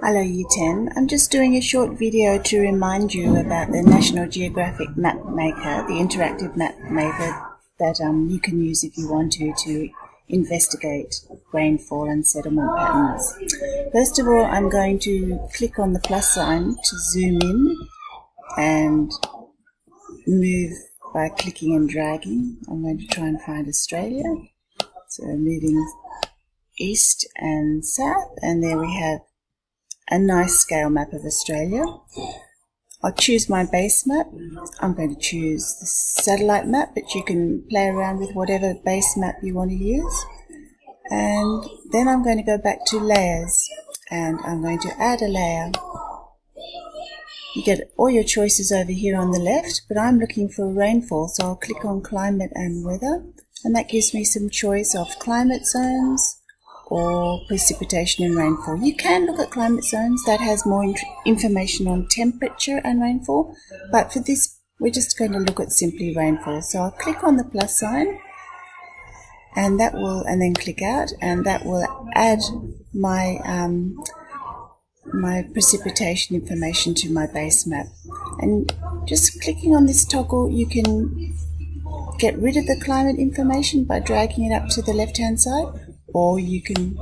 Hello Year 10. I'm just doing a short video to remind you about the National Geographic Map Maker, the interactive map maker that you can use if you want to investigate rainfall and settlement patterns. First of all, I'm going to click on the plus sign to zoom in and move by clicking and dragging. I'm going to try and find Australia. So moving east and south, and there we have a nice scale map of Australia. I'll choose my base map. I'm going to choose the satellite map, but you can play around with whatever base map you want to use. And then I'm going to go back to layers, and I'm going to add a layer. You get all your choices over here on the left, but I'm looking for rainfall, so I'll click on climate and weather, and that gives me some choice of climate zones or precipitation and rainfall. You can look at climate zones, that has more information on temperature and rainfall, but for this we're just going to look at simply rainfall. So I'll click on the plus sign, and then click out, and that will add my my precipitation information to my base map. And just clicking on this toggle, you can get rid of the climate information by dragging it up to the left hand side, or you can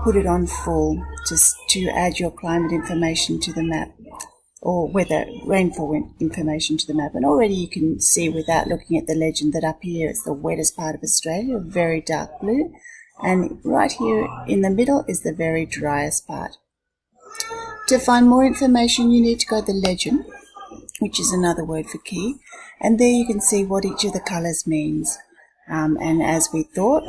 put it on full just to add your climate information to the map, or weather, rainfall information to the map. And already you can see without looking at the legend that up here it's the wettest part of Australia, very dark blue, and right here in the middle is the very driest part. To find more information, you need to go to the legend, which is another word for key, and there you can see what each of the colours means. And as we thought,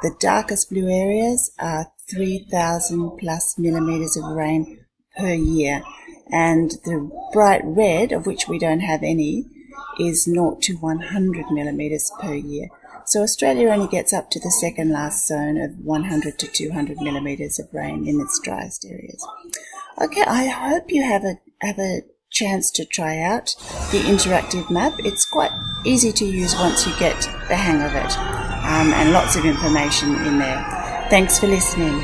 the darkest blue areas are 3,000 plus millimetres of rain per year, and the bright red, of which we don't have any, is 0 to 100 millimetres per year. So Australia only gets up to the second last zone of 100 to 200 millimetres of rain in its driest areas. Okay, I hope you have a chance to try out the interactive map. It's quite easy to use once you get the hang of it, and lots of information in there. Thanks for listening.